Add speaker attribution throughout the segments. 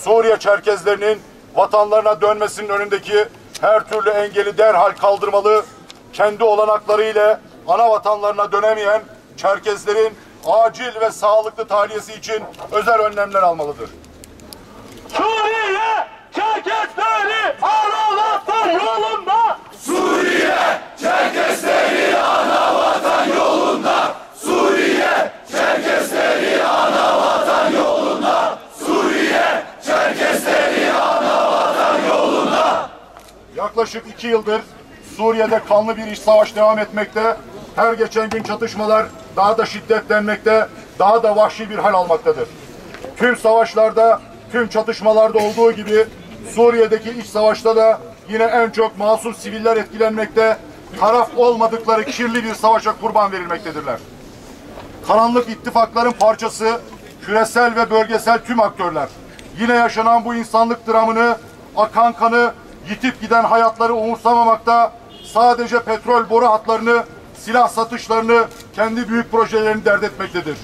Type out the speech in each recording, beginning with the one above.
Speaker 1: Suriye Çerkezlerinin vatanlarına dönmesinin önündeki her türlü engeli derhal kaldırmalı, kendi olanaklarıyla ana vatanlarına dönemeyen Çerkezlerin acil ve sağlıklı tahliyesi için özel önlemler almalıdır.
Speaker 2: Suriye Çerkezleri ana vatan yolunda!
Speaker 3: Suriye Çerkezleri ana vatan yolunda! Suriye Çerkezleri ana vatan yolunda! Suriye Çerkezleri ana vatan yolunda!
Speaker 1: Yaklaşık 2 yıldır Suriye'de kanlı bir iç savaş devam etmekte. Her geçen gün çatışmalar daha da şiddetlenmekte, daha da vahşi bir hal almaktadır. Tüm savaşlarda, tüm çatışmalarda olduğu gibi Suriye'deki iç savaşta da yine en çok masum siviller etkilenmekte, taraf olmadıkları kirli bir savaşa kurban verilmektedirler. Karanlık ittifakların parçası, küresel ve bölgesel tüm aktörler, yine yaşanan bu insanlık dramını, akan kanı, yitip giden hayatları umursamamakta, sadece petrol boru hatlarını, silah satışlarını, kendi büyük projelerini dert etmektedir.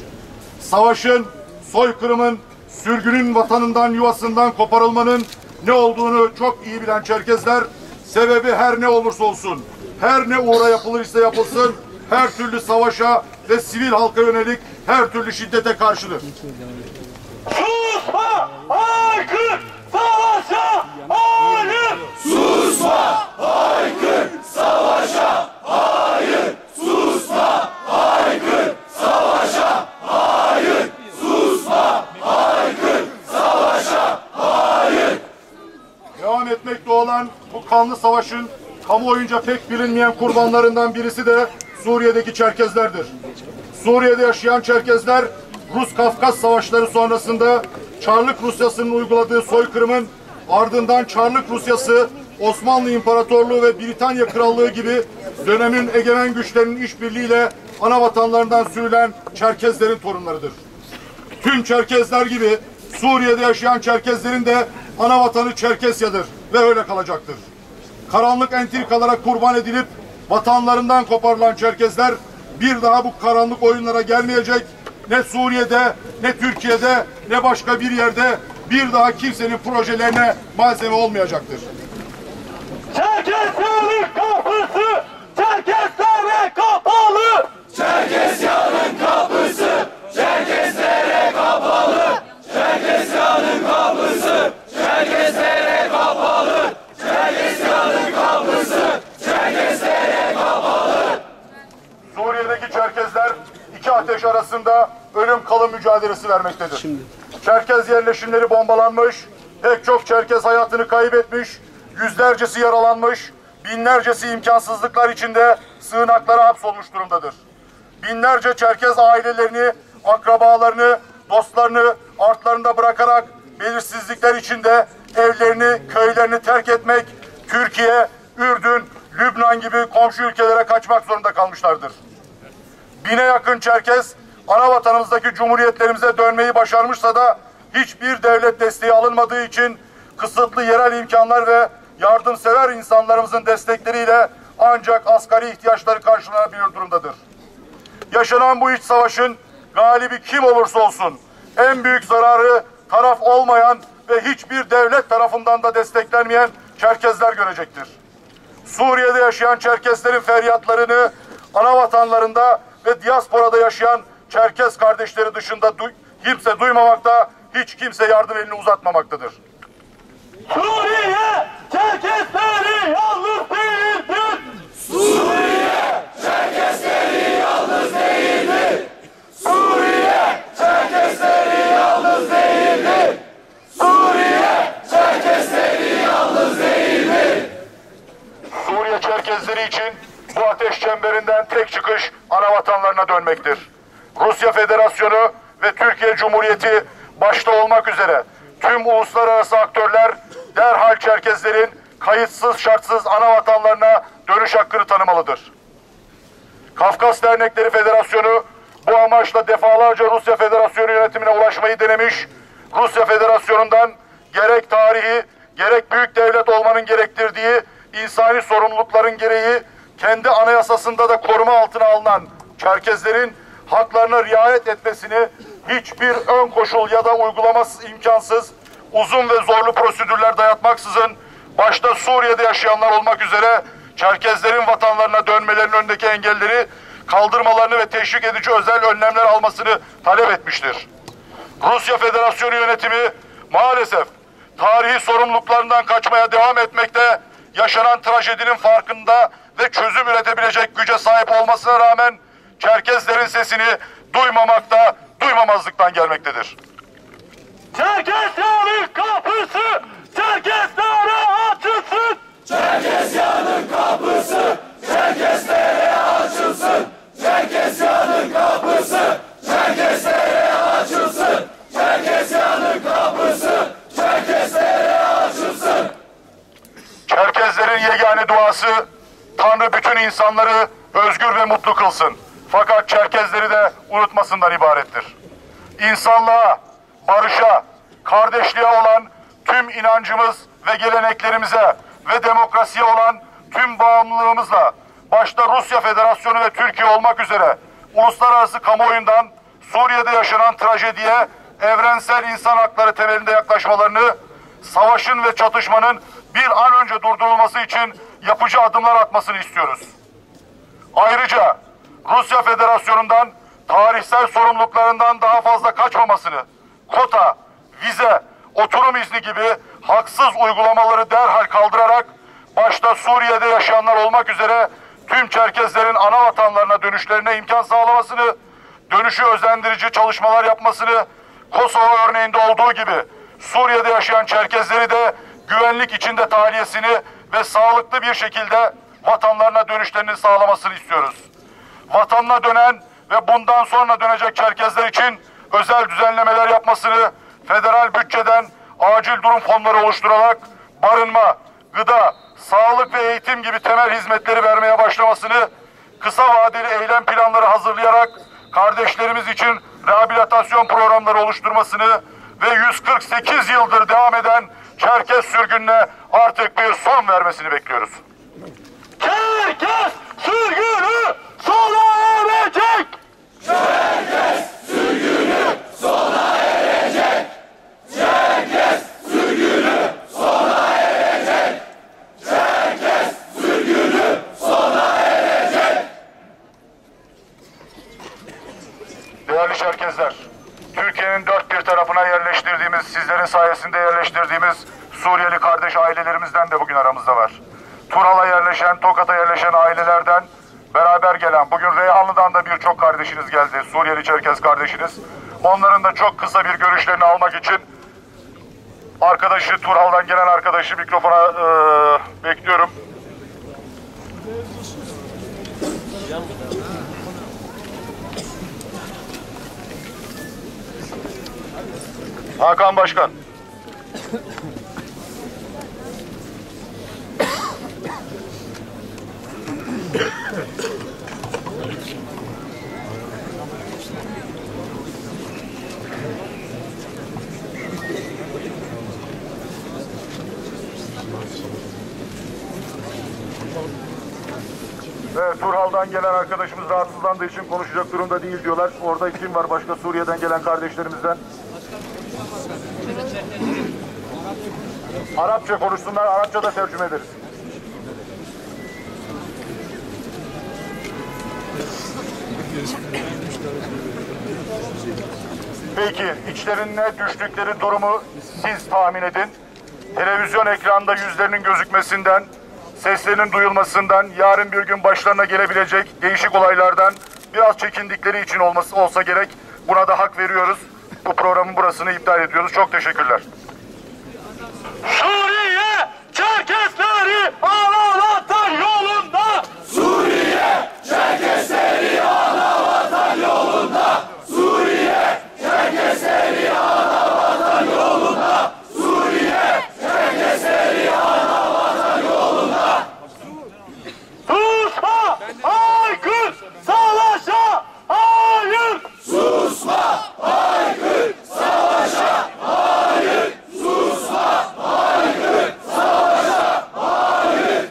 Speaker 1: Savaşın, soykırımın, sürgünün vatanından, yuvasından koparılmanın ne olduğunu çok iyi bilen Çerkezler, sebebi her ne olursa olsun, her ne uğra yapılırsa yapılsın, her türlü savaşa ve sivil halka yönelik her türlü şiddete karşıdır.
Speaker 2: Susma! Haykır! Savaşa! Hayır!
Speaker 3: Susma! Haykır! Savaşa! Hayır! Susma! Haykır! Savaşa! Hayır! Susma! Haykır! Savaşa! Hayır!
Speaker 1: Devam etmekte olan bu kanlı savaşın kamuoyunca pek bilinmeyen kurbanlarından birisi de Suriye'deki Çerkezlerdir. Suriye'de yaşayan Çerkezler, Rus-Kafkas savaşları sonrasında Çarlık Rusyası'nın uyguladığı soykırımın ardından Çarlık Rusyası, Osmanlı İmparatorluğu ve Britanya Krallığı gibi dönemin egemen güçlerinin işbirliğiyle ana vatanlarından sürülen Çerkezlerin torunlarıdır. Tüm Çerkezler gibi Suriye'de yaşayan Çerkezlerin de ana vatanı Çerkesya'dır ve öyle kalacaktır. Karanlık entrikalara kurban edilip vatanlarından koparılan Çerkezler bir daha bu karanlık oyunlara gelmeyecek. Ne Suriye'de, ne Türkiye'de, ne başka bir yerde bir daha kimsenin projelerine malzeme olmayacaktır.
Speaker 2: Çerkezlerin kapısı Çerkezlere kapalı!
Speaker 3: Çerkesya'nın kapısı Çerkezlere kapalı. Çerkesya'nın kapısı Çerkezlere kapalı. Çerkesya'nın kapısı Çerkezlere kapalı.
Speaker 1: Suriye'deki Çerkezler iki ateş arasında ölüm kalım mücadelesi vermektedir. Çerkez yerleşimleri bombalanmış, pek çok Çerkez hayatını kaybetmiş, yüzlercesi yaralanmış, binlercesi imkansızlıklar içinde sığınaklara hapsolmuş durumdadır. Binlerce Çerkez ailelerini, akrabalarını, dostlarını artlarında bırakarak belirsizlikler içinde evlerini, köylerini terk etmek, Türkiye, Ürdün, Lübnan gibi komşu ülkelere kaçmak zorunda kalmışlardır. 1000'e yakın Çerkez, ana vatanımızdaki cumhuriyetlerimize dönmeyi başarmışsa da hiçbir devlet desteği alınmadığı için kısıtlı yerel imkanlar ve yardımsever insanlarımızın destekleriyle ancak asgari ihtiyaçları karşılanabilir durumdadır. Yaşanan bu iç savaşın galibi kim olursa olsun en büyük zararı taraf olmayan ve hiçbir devlet tarafından da desteklenmeyen Çerkezler görecektir. Suriye'de yaşayan Çerkezlerin feryatlarını ana vatanlarında ve diasporada yaşayan Çerkez kardeşleri dışında kimse duymamakta, hiç kimse yardım elini uzatmamaktadır.
Speaker 2: Suriye Çerkezleri yalnız değildir!
Speaker 3: Suriye Çerkezleri yalnız değildir. Suriye Çerkezleri yalnız değildir. Suriye Çerkezleri yalnız değildir.
Speaker 1: Suriye Çerkezleri için bu ateş çemberinden tek çıkış ana vatanlarına dönmektir. Rusya Federasyonu ve Türkiye Cumhuriyeti başta olmak üzere tüm uluslararası aktörler derhal Çerkezlerin kayıtsız şartsız ana vatanlarına dönüş hakkını tanımalıdır. Kafkas Dernekleri Federasyonu bu amaçla defalarca Rusya Federasyonu yönetimine ulaşmayı denemiş, Rusya Federasyonu'ndan gerek tarihi, gerek büyük devlet olmanın gerektirdiği insani sorumlulukların gereği kendi anayasasında da koruma altına alınan Çerkezlerin haklarına riayet etmesini hiçbir ön koşul ya da uygulaması imkansız uzun ve zorlu prosedürler dayatmaksızın başta Suriye'de yaşayanlar olmak üzere Çerkezlerin vatanlarına dönmelerinin önündeki engelleri kaldırmalarını ve teşvik edici özel önlemler almasını talep etmiştir. Rusya Federasyonu yönetimi maalesef tarihi sorumluluklarından kaçmaya devam etmekte, yaşanan trajedinin farkında ve çözüm üretebilecek güce sahip olmasına rağmen Çerkezlerin sesini duymamakta, duymamazlıktan gelmektedir.
Speaker 2: Çerkezlerin kapısı Çerkezlere açılsın.
Speaker 3: Çerkezyanın kapısı Çerkezlere açılsın. Çerkezyanın kapısı Çerkezlere açılsın. Çerkezyanın kapısı Çerkezlere açılsın.
Speaker 1: Çerkezlerin yegane duası Tanrı bütün insanları özgür ve mutlu kılsın. Fakat Çerkezleri de unutmasından ibarettir. İnsanlığa, barışa, kardeşliğe olan tüm inancımız ve geleneklerimize ve demokrasiye olan tüm bağımlılığımızla başta Rusya Federasyonu ve Türkiye olmak üzere uluslararası kamuoyundan Suriye'de yaşanan trajediye evrensel insan hakları temelinde yaklaşmalarını, savaşın ve çatışmanın bir an önce durdurulması için yapıcı adımlar atmasını istiyoruz. Ayrıca Rusya Federasyonu'ndan tarihsel sorumluluklarından daha fazla kaçmamasını, kota, vize, oturum izni gibi haksız uygulamaları derhal kaldırarak başta Suriye'de yaşayanlar olmak üzere tüm Çerkezlerin ana vatanlarına dönüşlerine imkan sağlamasını, dönüşü özendirici çalışmalar yapmasını, Kosova örneğinde olduğu gibi Suriye'de yaşayan Çerkezleri de güvenlik içinde tahliyesini ve sağlıklı bir şekilde vatanlarına dönüşlerini sağlamasını istiyoruz. Vatanına dönen ve bundan sonra dönecek Çerkezler için özel düzenlemeler yapmasını, federal bütçeden acil durum fonları oluşturarak barınma, gıda, sağlık ve eğitim gibi temel hizmetleri vermeye başlamasını, kısa vadeli eylem planları hazırlayarak kardeşlerimiz için rehabilitasyon programları oluşturmasını ve 148 yıldır devam eden Çerkez sürgününe artık bir son vermesini bekliyoruz.
Speaker 2: Çerkez sürgünü sona erecek.
Speaker 3: Çerkez sürgünü sona erecek. Çerkez sürgünü sona erecek. Çerkez sürgünü sona erecek.
Speaker 1: Değerli Çerkezler, Türkiye'nin dört bir tarafına yerleştirdiğimiz, sizlerin sayesinde yerleştirdiğimiz Suriyeli kardeş ailelerimizden de bugün aramızda var. Turhal'a yerleşen, Tokat'a yerleşen ailelerden beraber gelen, bugün Reyhanlı'dan da birçok kardeşiniz geldi, Suriyeli Çerkez kardeşiniz. Onların da çok kısa bir görüşlerini almak için arkadaşı, Turhal'dan gelen arkadaşı mikrofona bekliyorum. Hakan Başkan. Evet, Turhal'dan gelen arkadaşımız rahatsızlandığı için konuşacak durumda değil diyorlar. Orada kim var başka Suriye'den gelen kardeşlerimizden? Arapça konuşsunlar, Arapça da tercüme ederiz. Peki, içlerine düştükleri durumu siz tahmin edin. Televizyon ekranında yüzlerinin gözükmesinden, seslerinin duyulmasından, yarın bir gün başlarına gelebilecek değişik olaylardan biraz çekindikleri için olsa gerek. Buna da hak veriyoruz. Bu programın burasını iptal ediyoruz. Çok teşekkürler.
Speaker 2: Suriye Çerkezleri ana vatan yolunda.
Speaker 3: Suriye Çerkezleri ana vatan yolunda. Suriye Çerkezleri ana vatan yolunda. Suriye Çerkezleri ana vatan yolunda.
Speaker 2: Susma! Aykır! Savaşa! Hayır!
Speaker 3: Susma! Haykır! Savaşa! Hayır! Susma! Haykır! Savaşa! Hayır!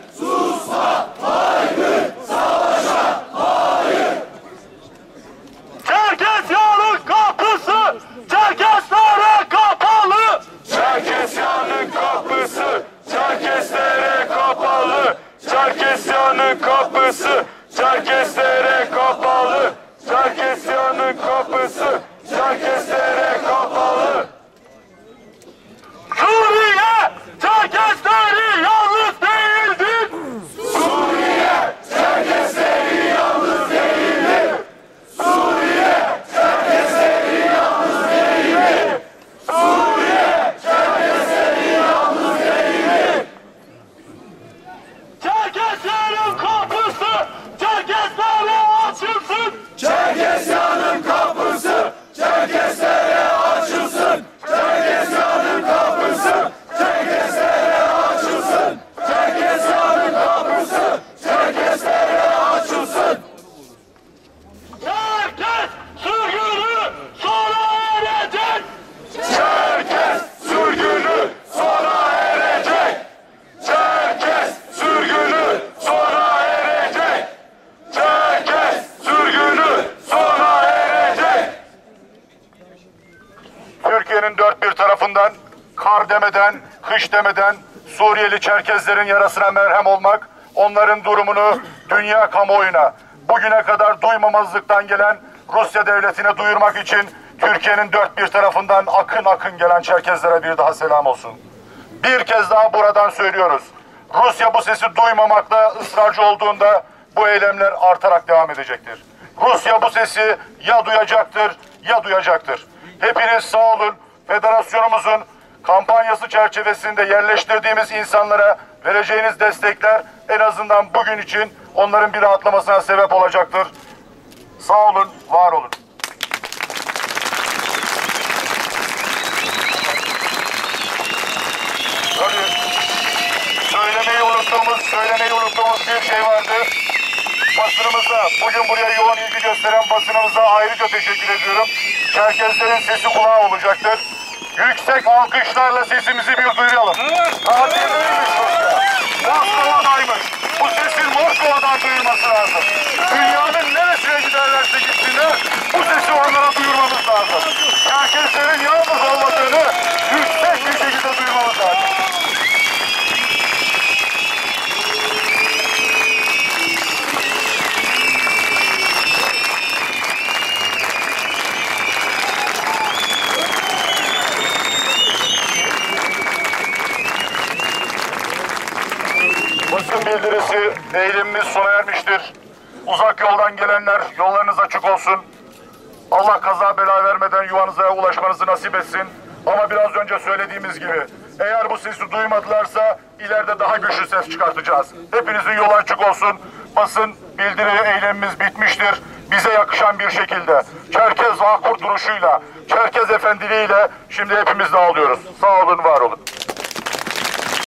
Speaker 2: kapısı, Çerkeslere kapalı. Çerkesyanın kapısı, Çerkeslere kapalı. Çerkesyanın kapısı, Çerkeslere kapalı. Suriye, Çerkesleri yalnız değildir.
Speaker 3: Suriye, Çerkesleri yalnız değildir. Suriye, Çerkesleri yalnız değildir. Suriye, Çerkesleri yalnız değildir.
Speaker 2: Çerkeslerin kapısı, Çerkeslere açılsın.
Speaker 3: Çerkesyanın kapısı, Çerkeslere açılsın. Çerkesyanın kapısı, Çerkeslere açılsın. Çerkesyanın kapısı, Çerkeslere açılsın.
Speaker 2: Çerkes sürgünü sona erecek.
Speaker 3: Çerkes sürgünü sona erecek. Çerkes sürgünü sona erecek. Çerkes sürgünü sona erecek.
Speaker 1: Türkiye'nin dört bir tarafından kar demeden, kış demeden Suriyeli Çerkezlerin yarasına merhem olmak, onların durumunu dünya kamuoyuna, bugüne kadar duymamazlıktan gelen Rusya devletine duyurmak için Türkiye'nin dört bir tarafından akın akın gelen Çerkezlere bir daha selam olsun. Bir kez daha buradan söylüyoruz. Rusya bu sesi duymamakta ısrarcı olduğunda bu eylemler artarak devam edecektir. Rusya bu sesi ya duyacaktır ya duyacaktır. Hepiniz sağ olun. Federasyonumuzun kampanyası çerçevesinde yerleştirdiğimiz insanlara vereceğiniz destekler en azından bugün için onların bir rahatlamasına sebep olacaktır. Sağ olun, var olun. Tabii söylemeyi unuttuğumuz bir şey vardı. Basınımıza, bugün buraya yoğun ilgi gösteren basınımıza ayrıca teşekkür ediyorum. Çerkezlerin sesi kulağı olacaktır. Yüksek alkışlarla sesimizi bir duyuralım. Tatil neymiş Rusya? Moskova'daymış. Bu sesin Moskova'dan duyulması lazım. Dünyanın neresine giderlerse gitsinler, bu sesi onlara duyurmamız lazım. Çerkezlerin yalnız olmadığını yüksek bir şekilde duyurmamız lazım. Basın bildirisi eylemimiz sona ermiştir. Uzak yoldan gelenler yollarınız açık olsun. Allah kaza bela vermeden yuvanıza ulaşmanızı nasip etsin. Ama biraz önce söylediğimiz gibi eğer bu sesi duymadılarsa ileride daha güçlü ses çıkartacağız. Hepinizin yolu açık olsun. Basın bildiri eylemimiz bitmiştir. Bize yakışan bir şekilde Çerkez vakur duruşuyla, Çerkez efendiliğiyle şimdi hepimiz dağılıyoruz. Sağ olun, var olun.